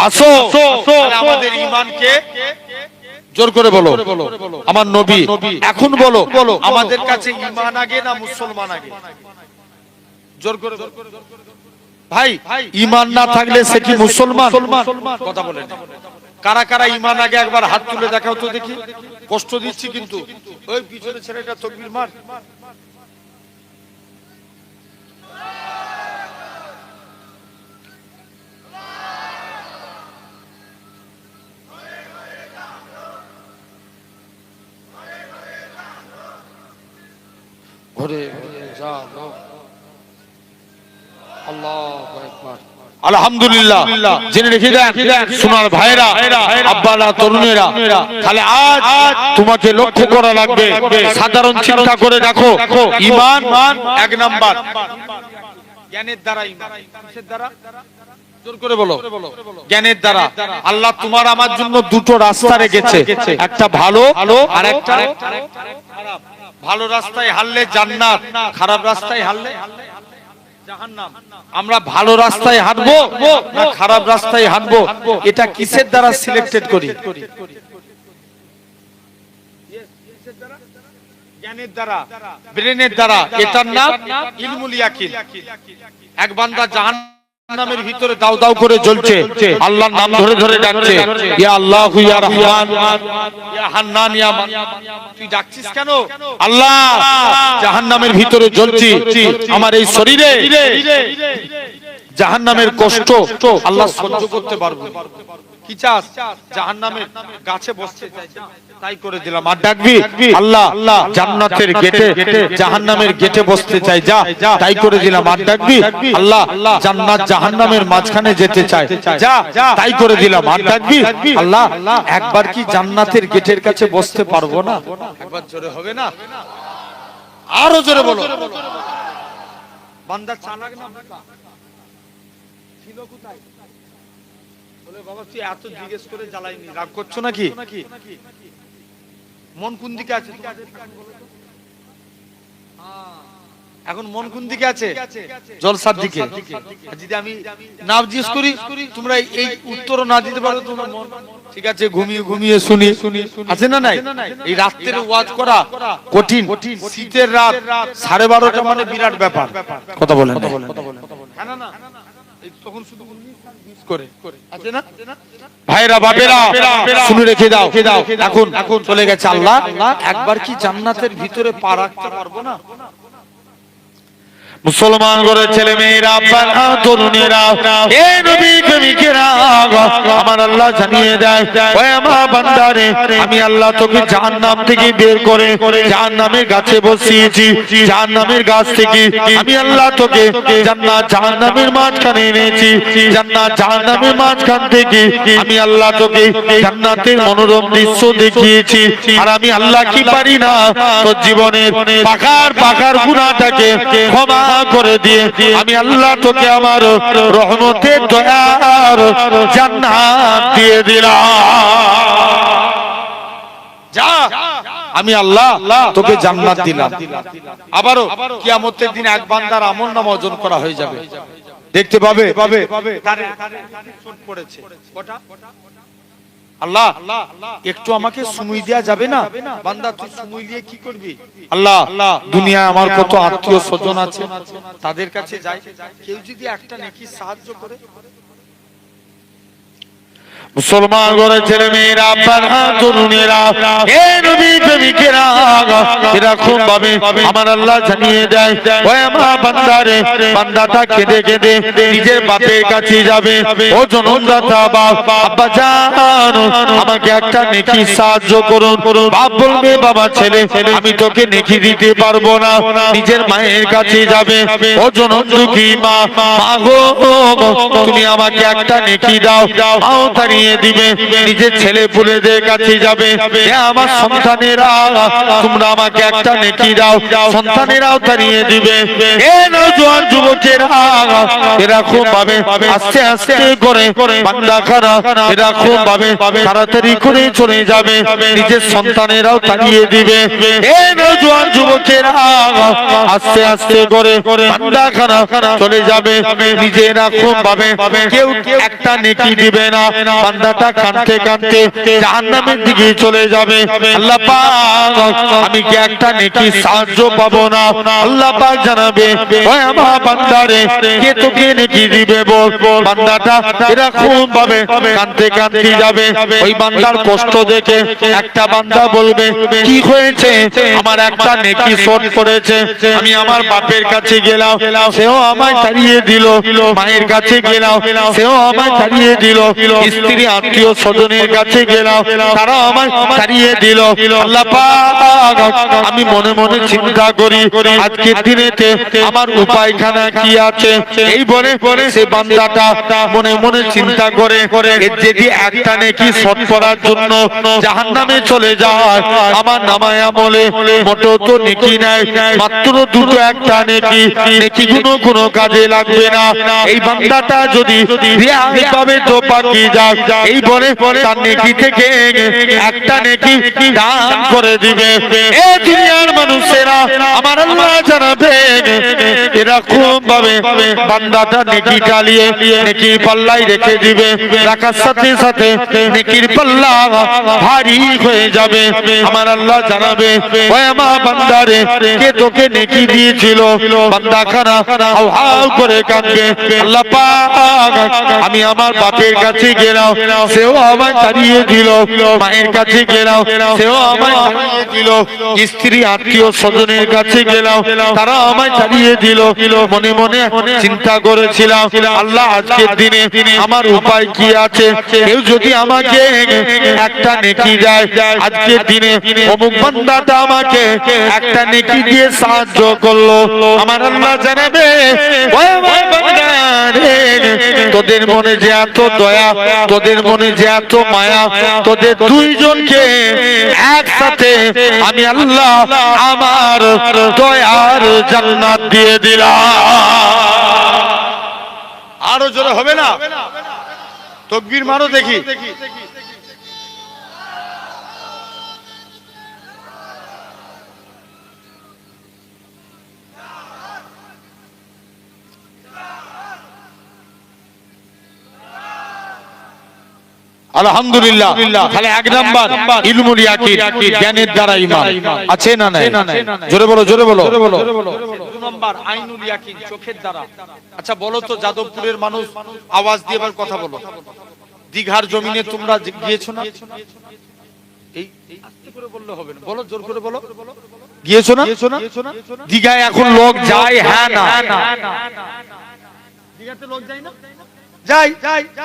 আসো আমাদের ঈমানকে জোর করে বলো আমার নবী। এখন বলো আমাদের কাছে ঈমান আগে না মুসলমান আগে? জোর করে ভাই, ঈমান না থাকলে সে কি মুসলমান? কথা বলেন। কারা কারা ঈমান আগে একবার হাত তুলে দেখাও তো দেখি। কষ্ট দিচ্ছি কিন্তু। ওই পিছনে ছেলেটা তাকবীর মার। ঘরে যা আল্লাহু আকবার। আলহামদুলিল্লাহ। জেনে রেখে দেন সোনার ভাইরা, আব্বারা, তরুণেরা, তাহলে আজ তোমাকে লক্ষ্য করা লাগবে। সাধারণ চিন্তা করে দেখো, ঈমান 1 নাম্বার জ্ঞানের দ্বারা ঈমান। কিসের দ্বারা? জোর করে বলো। জ্ঞানের দ্বারা। আল্লাহ তোমার আমার জন্য 2টো রাস্তা রেখেছে, একটা ভালো আর একটা খারাপ। ভালো রাস্তায় হারলে জান্নাত, খারাপ রাস্তায় হারলে জাহান্নাম। আমরা ভালো রাস্তায় হাঁটবো না খারাপ রাস্তায় হাঁটবো, এটা কিসের দ্বারা সিলেক্টেড করি? জ্ঞানের দ্বারা, ব্রেনের দ্বারা। এটার নাম ইলমুল ইয়াকিন। এক বান্দা জাহান্নামের ভিতরে দাউ দাউ করে জ্বলছে, আল্লাহর নাম ধরে ধরে ডাকছে, ইয়া আল্লাহ, ইয়া রহমান, ইয়া হান্নান, ইয়া মান। তুই ডাকছিস কেন? আল্লাহ, জাহান্নামের ভিতরে জ্বলছি, আমার এই শরীরে জাহান্নামের কষ্ট আল্লাহ সহ্য করতে পারবো। কি চাস? জাহান্নামের গাছে বসতে চাই, তাই করে দিলাম। আর ডাকবি আল্লাহ জান্নাতের গেটে জাহান্নামের গেটে বসতে চাই, যা তাই করে দিলাম। আর ডাকবি আল্লাহ জান্নাত জাহান্নামের মাঝখানে যেতে চাই, যা তাই করে দিলাম। আর ডাকবি আল্লাহ একবার কি জান্নাতের গেটের কাছে বসতে পারবো না? একবার জোরে হবে না? আরো জোরে বলো। বান্দা চালাক না বোকা? ছিল কোথায়? বলে বাবা তুই এত জিজ্ঞেস করে জ্বালাইনি, রাগ করছো নাকি? মন কোন দিকে আছে? এখন মন কোন দিকে আছে? জলসার দিকে। যদি আমি না জিজ্ঞেস করি, তোমরা এই উত্তর না দিতে পারো, তোমার মন ঠিক আছে ঘুমিয়ে ঘুমিয়ে শুনি আছে না নাই? এই রাত্রে ওয়াজ করা কঠিন, শীতের রাত 12:30 মানে বিরাট ব্যাপার। কথা বলেন না না, তখন শুধু করে আছে না ভাইরা বাপেরা, শুনে রেখে দাও। এখন চলে গেছে আল্লাহ, একবার কি জান্নাতের ভিতরে পা রাখতে পারবো না? মুসলমান ঘরের ছেলে মেয়েরা, তরুণেরা, এ নবী প্রেমিকেরা, আমার আল্লাহ জানিয়ে দেয়, ওই আমার বান্দারে, আমি আল্লাহ তোকে জাহান্নাম থেকে বের করে জাহান্নামের গাছে বসিয়েছি। জাহান্নামের গাছ থেকে আমি আল্লাহ তোকে জান্নাত জাহান্নামের মাঝখানে এনেছি। জান্নাত জাহান্নামের মাঝখান থেকে আমি আল্লাহ তোকে জান্নাতের মনোরম দৃশ্য দেখিয়েছি। আর আমি আল্লাহ কি পারি না, তোর জীবনের পাখার গুনাহটাকে ক্ষমা করে দিয়ে আমি আল্লাহ তোকে আমার রহমতের দয়ার জান্নাত দিয়ে দিলাম। যা, আমি আল্লাহ তোকে জান্নাত দিলাম। আবারও কিয়ামতের দিন এক বান্দার আমলনামা ওজন করা হয়ে যাবে, দেখতে পাবে আল্লাহ একটু আমাকে সময় দেয়া যাবে না? বান্দা তুই সময় দিয়ে কি করবি? আল্লাহ দুনিয়ায় আমার কত আত্মীয় স্বজন আছে, তাদের কাছে যাই, কেউ যদি একটা নেকি সাহায্য করে। মুসলমান ঘরের ছেলে মেয়েরা, তরুণেরা, এ নবী প্রেমিকেরা, এরকম ভাবে আমার আল্লাহ জানিয়ে দেয়, ওই আমার বান্দারে, বান্দাটা কেঁদে কেঁদে নিজের বাপের কাছে যাবে। ও জনমদাতা বাপ, আব্বা জান আমাকে একটা নেকি সাহায্য করুন। বাপ বলবে বাবা ছেলে আমি তোকে নেকি দিতে পারবো না। নিজের মায়ের কাছে যাবে, ও জনম দুঃখী মা, মা গো তুমি আমাকে একটা নেকি দাও। মাও তাড়িয়ে দিবে। নিজের ছেলে পুলেদের কাছে যাবে, আমার সন্তানেরা তোমরা আমাকে একটা নেকি দাও। সন্তানেরাও তাড়িয়ে দিবে। এ নওজোয়ান যুবকেরা এরকম ভাবে আস্তে আস্তে করে বান্দা খানা এরকম ভাবে তাড়াতাড়ি করে চলে যাবে। নিজের সন্তানেরাও তাড়িয়ে দিবে। এ নওজোয়ান যুবকেরা আস্তে আস্তে করে বান্দা খানা চলে যাবে। নিজে এরকম ভাবে কেউ একটা নেকি দিবে না। বান্দাটা কাঁদতে কাঁদতে জাহান্নামের দিকে চলে যাবে। আল্লাহ পাক আমি কি একটা নেকি সাহায্য পাবো না? আল্লাহ পাক জানাবে, ওই আমার বান্দারে কে তোকে নেকি দিবে বল। বান্দাটা এরকম ভাবে কাঁদতে কাঁদতে যাবে। ওই বান্দার কষ্ট দেখে একটা বান্দা বলবে, কি হয়েছে? আমার একটা নেকি শর্ট করেছে। আমি আমার বাপের কাছে গেলাম, সেও আমায় তাড়িয়ে দিল। মায়ের কাছে গেলাম, সেও আমায় তাড়িয়ে দিল। স্ত্রী আত্মীয় স্বজনের কাছে গেলাম, তারা আমায় তাড়িয়ে দিল। আল্লাহ পাক আমি মনে মনে চিন্তা করি আজকের দিনেতে আমার উপায়খানা কি আছে। এই বলে সে বান্দাটা মনে মনে চিন্তা করে যদি একটা নেকি শর্ট করার জন্য জাহান্নামে চলে যায়, আমার নামায় আমলে মোটো তো নেকি নাই, মাত্র দুটো একটা নেকি। নেকিগুলো কোনো কাজে লাগবে না। এই বান্দাটা যদি রেহাই পাবে তো বাকি যাক, এই বলে তার নেকি থেকে একটা নেকি দান করে দিবে। এ দুনিয়ার মানুষেরা আমার আল্লাহ জানাবে, এরকম ভাবে বান্দাটা নেকি চালিয়ে নেকি পাল্লাই রেখে দিবে। রাখার সাথে সাথে নেকির পাল্লা ভারী হয়ে যাবে। আমার আল্লাহ জানাবে, ওই আমার বান্দারে কে তোকে নেকি দিয়েছিল? বান্দা খানা হাউ হাউ করে কাঁদবে। আল্লাহ পাক আমি আমার বাপের কাছে গেলাম, সেও আমায় তাড়িয়ে দিল। মায়ের কাছে গেলাম, সেও আমায় তাড়িয়ে দিল। স্ত্রী আত্মীয় স্বজনের কাছে গেলাম, তারা আমায় ছাড়িয়ে দিল। মনে মনে চিন্তা করেছিলাম, আল্লাহ আজকের দিনে আমার উপায় কি আছে? কেউ যদি আমাকে একটা নেকি দেয়, আজকের দিনে অমুক বান্দাটা আমাকে একটা নেকি দিয়ে সাহায্য করলো, আমার আল্লাহ জানাবে, ওই আমার বান্দা রে, তোদের মনে যে এত দয়া, তোদের মনে যে এত মায়া, তোদের দুইজনকে একসাথে আমি আল্লাহ আমার দয়ার জান্নাত দিয়ে দিলাম। আরো জোরে হবে না? তাকবীর মারো দেখি। আলহামদুলিল্লাহ। তাহলে এক নাম্বার ইলমুল ইয়াকিন, জ্ঞানের দ্বারা ঈমান আছে না নাই? জোরে বলো, জোরে বলো। দুই নাম্বার আইনুল ইয়াকিন, চোখের দ্বারা। আচ্ছা বলো তো, যাদবপুরের মানুষ আওয়াজ দিয়ে এবার কথা বলো, দীঘার জমিনে তোমরা গিয়েছো না? এই আস্তে করে বললে হবে না, বলো, জোর করে বলো। গিয়েছো না? দীঘায় এখন লোক যায়? হ্যাঁ না? দীঘাতে লোক যায় না? যাই,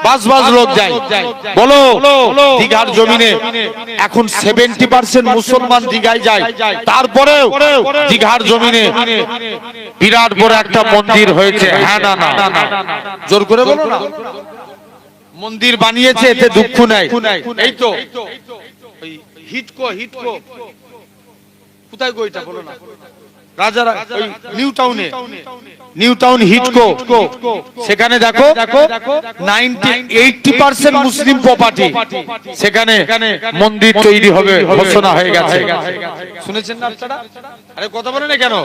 বাস বাস লোক যায়। বলো, দীঘার জমিনে এখন 70% মুসলমান দীঘায় যায়, তারপরেও দীঘার জমিনে বিরাট বড় একটা মন্দির হয়েছে। হ্যাঁ না? জোর করে বলো না। মন্দির বানিয়েছে, এতে দুঃখ নাই। এই তো হিটকো কোথায় গো? এটা বলো না। রাজারা ওই নিউ টাউন হিটকো, সেখানে দেখো 80% মুসলিম প্রপার্টি, সেখানে মন্দির তৈরি হবে, ঘোষণা হয়ে গেছে। শুনেছেন না আপনারা? আরে কথা বলে না কেন?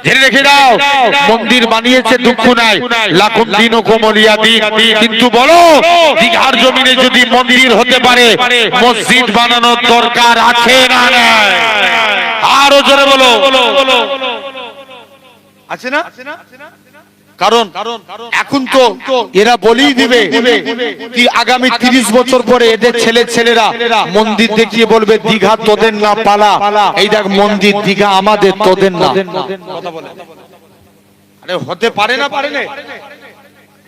জেনে রেখে দাও, মন্দির বানিয়েছে, দুঃখ নাই, লাখুন দিন ও কোমলিয়া দিন। কিন্তু বলো, দীঘার জমিনে যদি মন্দির হতে পারে, মসজিদ বানানোর দরকার আছে না নাই? আরো জোরে বলো, আছে না? কারণ এখন তো এরা বলেই দিবে কি আগামী 30 বছর পরে এদের ছেলেরা মন্দির দেখিয়ে বলবে, দীঘা তোদের না পালা, এই দেখ মন্দির, দীঘা আমাদের, তোদের না। কথা বলে। আরে হতে পারে না, পারে না।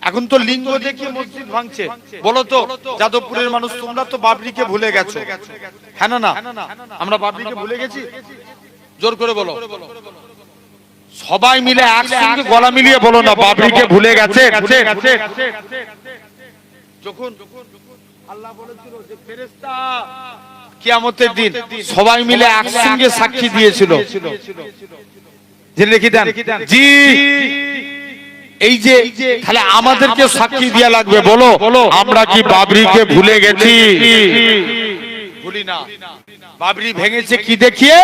এখন তো লিঙ্গ দেখিয়ে মসজিদ ভাঙছে। বলো তো, যাদবপুরের মানুষ তোমরা তো বাবরিকে ভুলে গেছো। হ্যাঁ না? আমরা বাবরিকে ভুলে গেছি? জোর করে বলো। সবাই মিলে একসঙ্গে গলা মিলিয়ে বলো না, বাবরিকে ভুলে গেছে। যখন আল্লাহ বলেছিল যে ফেরেশতা কিয়ামতের দিন সবাই মিলে একসঙ্গে সাক্ষী দিয়েছিল, জেনে রেখে দেন। জি, এই যে তাহলে আমাদেরকে সাক্ষী দেয়া লাগবে। বলো, আমরা কি বাবরিকে ভুলে গেছি? ভুলি না। বাবরি ভেঙেছে কি দেখিয়ে?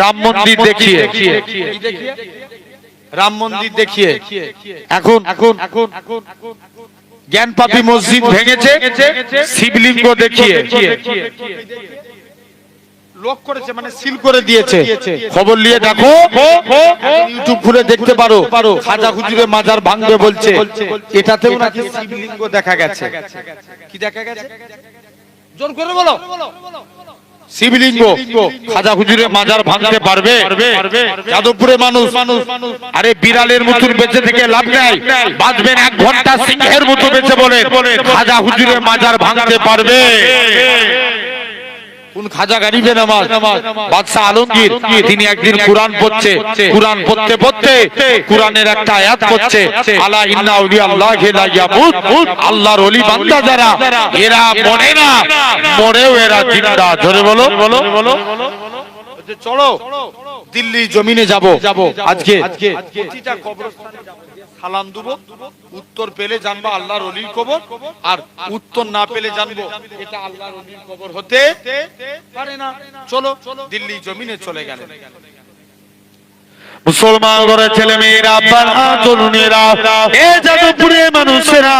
রাম মন্দির দেখিয়ে। রাম মন্দির দেখিয়ে। এখন জ্ঞানপাপী মসজিদ ভেঙেছে শিবলিঙ্গ দেখিয়ে। লোক করেছে, মানে সিল করে দিয়েছে। খবর নিয়ে দেখো, ইউটিউব খুলে দেখতে পারো, খাজা হুজুরের মাজার ভাঙবে বলছে, এটাতেও নাকি শিবলিঙ্গ দেখা গেছে। কি দেখা গেছে? জোর করে বলো। শিবলিঙ্গ। খাজা হুজুরের মাজার ভাঙতে পারবে যাদবপুরের মানুষ? আরে বিড়ালের মতন বেঁচে থেকে লাভ নাই, বাঁচবেন 1 ঘন্টা সিংহের মতো বেঁচে বলেন, খাজা হুজুরের মাজার ভাঙতে পারবে? কোন খাজা গরিবের নামাজ বাদশা আলমগীর, তিনি একদিন কোরআন পড়ছে, কোরআন পড়তে পড়তে কোরআনের একটা আয়াত পড়ছে, আলা ইন্না আউলিয়া আল্লাহি লা ইয়ামুত, আল্লাহর ওলি বান্দা যারা, এরা মরে না, মরেও এরা জিন্দা। ধরে বলো। চলো দিল্লি জমিনে যাব আজকে। প্রতিটা কবরস্থানে সালাম দেবো, উত্তর পেলে জানবো আল্লাহর ওলির কবর, আর উত্তর না পেলে জানবো এটা আল্লাহর ওলির কবর হতে পারে না। চলো দিল্লি জমিনে চলে গেলেন। মুসলমান ঘরে ছেলে মেয়েরা, আব্বারা, তরুণেরা, এ যাদবপুরের মানুষেরা,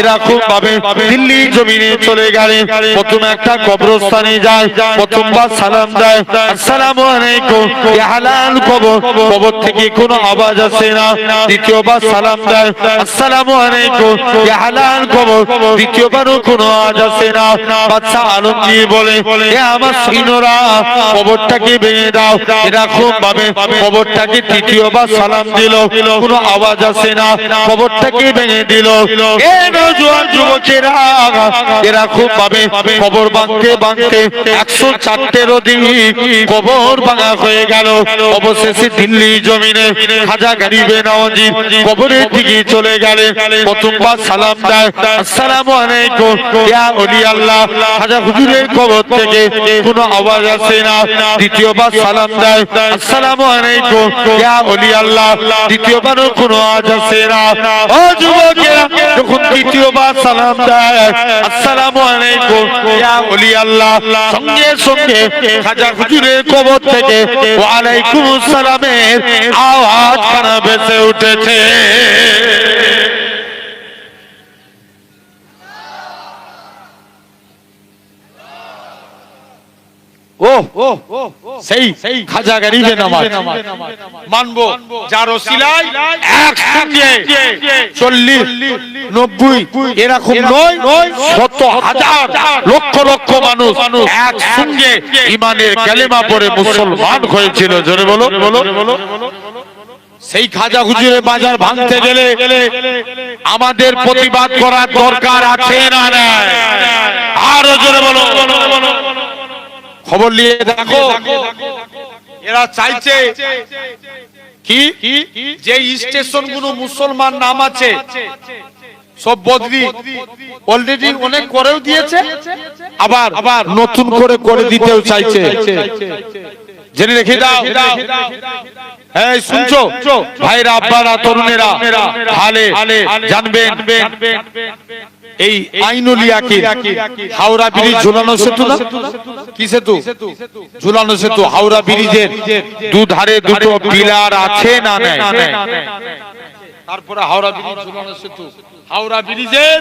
এরা খুব ভাবে দিল্লি জমিনে চলে গেলে প্রথমে একটা কবরস্থানে যায়, প্রথমবার সালাম দেয়, আসসালামু আলাইকুম, ইয়া হালাল কবর, কবর থেকে কোনো আওয়াজ আসে না। দ্বিতীয়বার সালাম দেয়, আসসালামু আলাইকুম, ইয়া হালাল কবর, দ্বিতীয়বারও কোনো আওয়াজ আসে না। বাদশা আলমগীর বলে, এ আমার সৈন্যরা, কবরটাকে ভেঙে দাও। এরা খুব ভাবে কবরটাকে তৃতীয়বার সালাম দিল, কোনো আওয়াজ আসে না, কবরটাকে ভেঙে দিল। এ নওজোয়ান যুবকেরা, এরা খুব ভাবে কবর ভাঙতে ভাঙতে 104টের অধিক কবর ভাঙা হয়ে গেল। অবশেষে দিল্লি জমিনে খাজা গরিবে নওয়াজির কবরের দিকে চলে গেলে প্রথমবার সালাম দেয়, আসসালামু আলাইকুম, ইয়া ওলি আল্লাহ। খাজা হুজুরের কবর থেকে কোনো আওয়াজ আসে না। দ্বিতীয়বার সালাম দেয়, আসসালামু আলাইকুম, ইয়া ওলি আল্লাহ। দ্বিতীয়বারও কোনো আওয়াজ আসে না। ও যুবকেরা, যখন দ্বিতীয়বার সালাম দেয়, আসসালামু আলাইকুম, ইয়া ওলি আল্লাহ, সঙ্গে সঙ্গে খাজা হুজুরের কবর থেকে ওয়া আলাইকুম আসসালামের আওয়াজ খানা ভেসে উঠেছে। ও সেই খাজা গরিবে নওয়াজ মানবো, যার ওসিলায় একসঙ্গে 40, 90 এরকম নয়, শত হাজার লক্ষ লক্ষ মানুষ একসঙ্গে ইমানের কালেমা পড়ে মুসলমান হয়েছিল। জোরে বলো। সেই খাজা হুজুরের বাজার ভাঙতে গেলে আমাদের প্রতিবাদ করার দরকার আছে না? আরো জোরে বলো। খবর নিয়ে দেখো, এরা চাইছে কি যে স্টেশন গুলো মুসলমান নাম আছে সব বদলি অলরেডি অনেক করেও দিয়েছে, আবার নতুন করে দিতেও চাইছে। জেনে রেখে দাও। হ্যাঁ, শুনছো ভাইরা, আব্বারা, তরুণেরা, তাহলে জানবেন এই আইনুলিয়াকে হাওড়া ব্রিজ ঝুলানো সেতু না, কি সেতু? ঝুলানো সেতু। হাওড়া ব্রিজের দুধারে দুটো পিলার আছে না? তারপরে হাওড়া ব্রিজ ঝুলানো সেতু, হাওড়া ব্রিজের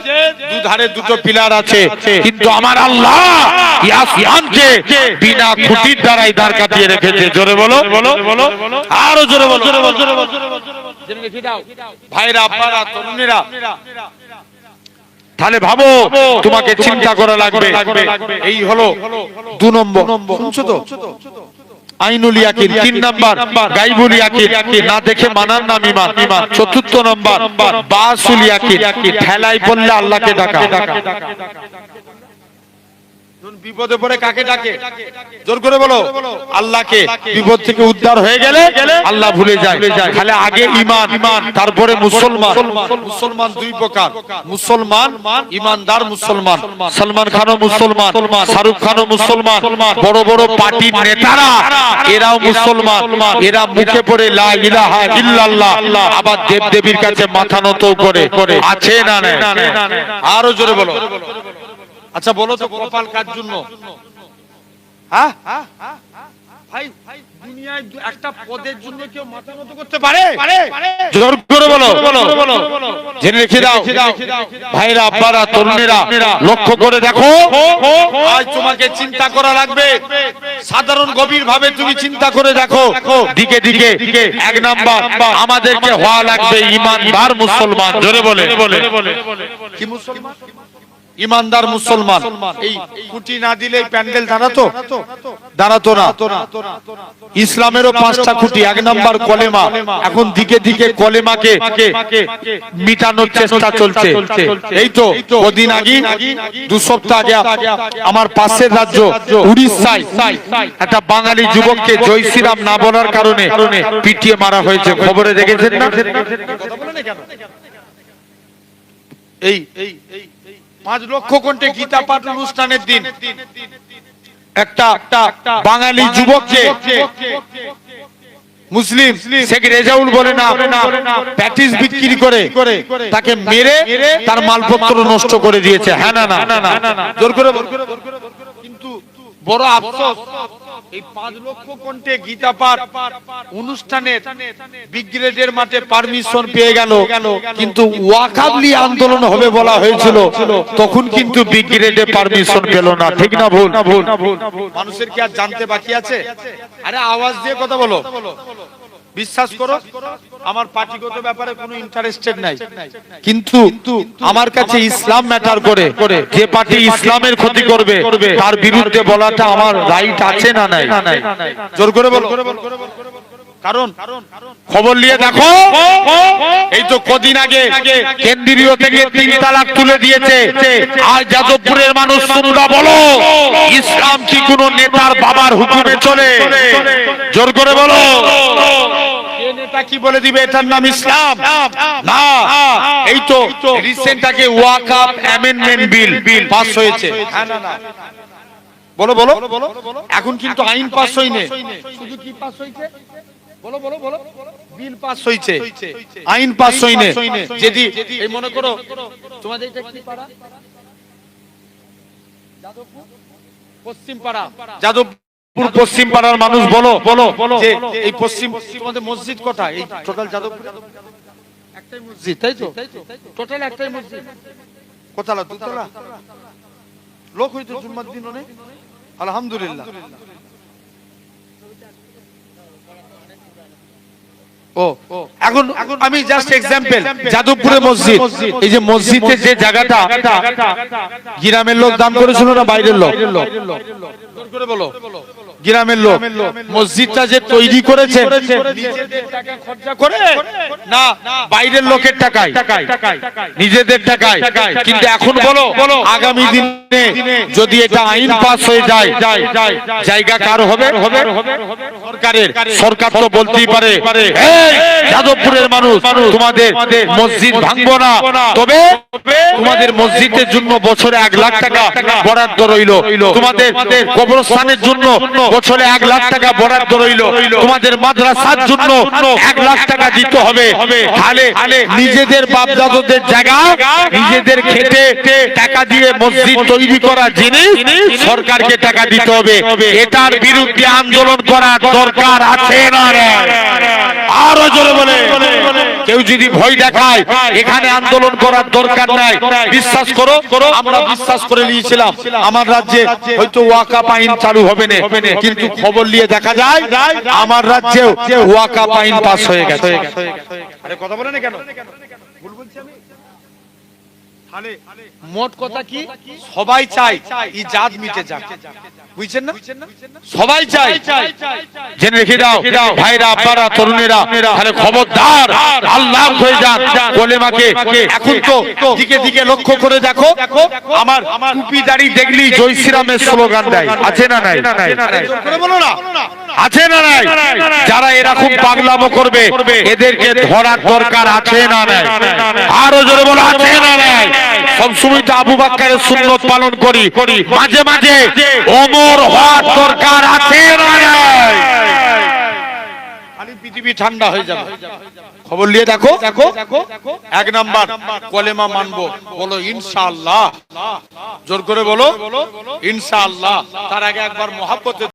দুধারে দুটো পিলার আছে, কিন্তু আমার আল্লাহ ইয়াসিয়ানকে বিনা খুঁটির দ্বারাই দাঁড় কাটিয়ে রেখেছে। জোরে বলো। আরো জোরে বলো। ভাইরা, আব্বারা, তরুণেরা, তাহলে ভাবো তোমাকে চিন্তা করা লাগবে। এই হলো 2 নম্বর। শুনছো তো? আইনুল ইয়াকিন। 3 নাম্বার গাইবুল ইয়াকিন, না দেখে মানার নাম ঈমান। 4র্থ নাম্বার বাসুল ইয়াকিন, ঠেলাই পড়লে আল্লাহকে ডাকা। বিপদে পড়ে কাকে ডাকে? জোর করে বলো, আল্লাহকে। বিপদ থেকে উদ্ধার হয়ে গেলে আল্লাহ ভুলে যায়। তাহলে আগে ঈমান, তারপরে মুসলমান। মুসলমান 2 প্রকার, মুসলমান, ঈমানদার মুসলমান। সলমান খানও মুসলমান, শাহরুখ খানও মুসলমান, বড় বড় পার্টির নেতারা এরাও মুসলমান। এরা মুখে পড়ে লা ইলাহা ইল্লাল্লাহ, আবার দেব দেবীর কাছে মাথা নত করে। আছে না? আরো জোরে বলো। আচ্ছা বলো তো, কপাল কার জন্য? হ্যাঁ ভাই, দুনিয়ায় একটা পদের জন্য কেউ মাথা নত করতে পারে? জোর করে বলো। জেনে রেখে দাও ভাইরা, আব্বারা, তরুণেরা, লক্ষ্য করে দেখো, আজ তোমাকে চিন্তা করা লাগবে। সাধারণ গভীর ভাবে তুমি চিন্তা করে দেখো। দিকে দিকে 1 নাম্বার আমাদেরকে হওয়া লাগবে ঈমানদার মুসলমান। জোরে বলে। কি মুসলমান? ঈমানদার মুসলমান। এই খুঁটি না দিলে প্যান্ডেল দাঁড়াতো না। ইসলামেরও 5টা খুঁটি। 1 নাম্বার কলেমা। এখন দিকে দিকে কলেমাকে মিটানোর চেষ্টা চলছে। এই তো কদিন আগে, 2 সপ্তাহ আগে আমার পাশের রাজ্য উড়িষ্যায় একটা বাঙালি যুবককে জয় শ্রীরাম না বলার কারণে পিটিয়ে মারা হয়েছে। খবরে দেখেছেন না? এই 5 লক্ষ কণ্ঠে গীতা পাঠ অনুষ্ঠানের দিন একটা বাঙালি যুবককে মুসলিম শেখ রেজাউল বলে না প্যাটিস বিক্রি করে তাকে মেরে তার মালপত্র নষ্ট করে দিয়েছে। হ্যাঁ না? জোর করে। কিন্তু বড় আফসোস, এই 5 লক্ষ কণ্ঠে গীতা পাঠ অনুষ্ঠানের বিগ্রেডের মাঠে পারমিশন পেয়ে গেল, কিন্তু ওয়াকাবলি আন্দোলন হবে বলা হয়েছিল, তখন কিন্তু বিগ্রেডে পারমিশন পেল না। ঠিক না ভুল? মানুষের কি আর জানতে বাকি আছে? আরে আওয়াজ দিয়ে কথা বলো। বিশ্বাস করো, আমার পার্টিগত ব্যাপারে কোনো ইন্টারেস্টেড নাই, কিন্তু আমার কাছে ইসলাম ম্যাটার করে। যে পার্টি ইসলামের ক্ষতি করবে তার বিরুদ্ধে বলাটা আমার রাইট আছে না নাই? জোর করে বলো। কারণ খবর নিয়ে দেখো, এই তো কদিন আগে কেন্দ্রীয় থেকে 3 তালাক তুলে দিয়েছে। আর যাদবপুরের মানুষ তোমরা বলো, ইসলাম কি কোন নেতার বাবার হুকুমে চলে? জোর করে বলো। নেতা কি বলে দিবে এটার নাম ইসলাম? না। এই তো রিসেন্ট আগে ওয়াকফ অ্যামেন্ডমেন্ট বিল পাস হয়েছে। বলো বলো। এখন কিন্তু আইন পাস হয়নি, শুধু কি পাস হয়েছে? বলো বলো বলো। বিল পাস হয়েছে, আইন পাস হয়নি। যদি এই মনে করো তোমাদের এটা কি পাড়া? যাদবপুর পশ্চিম পাড়া। যাদবপুর পশ্চিম পাড়ার মানুষ বলো যে এই পশ্চিম তোমাদের মসজিদ কটা? এই টোটাল যাদবপুর একটাই মসজিদ, তাই তো? টোটাল একটাই মসজিদ। কোথালা? দুতলা। লোক হইতো জুম্মার দিন অনেক, আলহামদুলিল্লাহ। ও এখন আমি জাস্ট এক্সাম্পল, যাদবপুরের মসজিদ, এই যে মসজিদের যে জায়গাটা গ্রামের লোক দান করেছিল না বাইরের লোক? করে বলো। গ্রামের লোক মসজিদটা যে তৈরি করেছে নিজেদের টাকা খরচা করে না বাইরের লোকের টাকায়? নিজেদের টাকায়। কিন্তু এখন বলো, আগামী দিনে যদি এটা আইন পাস হয়ে যায়, জায়গা কার হবে? সরকারের। সরকার তো বলতেই পারে, এই যাদবপুরের মানুষ তোমাদের মসজিদ ভাঙবো না, তবে তোমাদের মসজিদের জন্য বছরে 1 লাখ টাকা বরাদ্দ রইল, তোমাদের কবরস্থানের জন্য বছরে 1 লাখ টাকা বরাদ্দ রইল, তোমাদের মাদ্রাসার জন্য 1 লাখ টাকা দিতে হবে। তাহলে নিজেদের বাপদাদাদের জায়গা নিজেদের খেটে টাকা দিয়ে মসজিদ তৈরি করা জিনিস সরকারকে টাকা দিতে হবে। এটার বিরুদ্ধে আন্দোলন করার দরকার আছে না? আরো জোরে বলে। কেউ যদি ভয় দেখায় এখানে আন্দোলন করার দরকার নাই, বিশ্বাস করো, আমরা বিশ্বাস করে নিয়েছিলাম আমার রাজ্যে হয়তো ওয়াকফ আইন চালু হবে না, কিন্তু খবর নিয়ে দেখা যায় আমার রাজ্যেও ওয়াকফ আইন পাস হয়ে গেছে। আরে কথা বলে না কেন? ভুল বলছি আমি? মোট কথা কি, সবাই চায় ইজাদ মিটে যাক, বুঝছেন না? সবাই চায়। জেনে রেখে দাও ভাইরা, আব্বারা, তরুণেরা, তাহলে খবরদার আল্লাহ হয়ে যান কলেমাকে। এখন তো দিকে দিকে লক্ষ্য করে দেখো, আমার টুপি দাড়ি দেখলি জয় শ্রীরামের স্লোগান দেয়, আছে না নাই? বলো না, আছে না নাই? যারা এরকম পাগলামো করবে এদেরকে ধরার দরকার আছে না নাই? আরো জোরে বলো, আছে না নাই? সবসময় তো আবু বকরের সুন্নাত পালন করি, মাঝে মাঝে ওমর হওয়ার দরকার আছে না নাই? খালি পৃথিবী ঠান্ডা হয়ে যাবে। খবর নিয়ে দেখো, 1 নাম্বার কলেমা মানবো, বলো ইনশাআল্লাহ। জোর করে বলো ইনশাআল্লাহ। তার আগে একবার মহব্বতে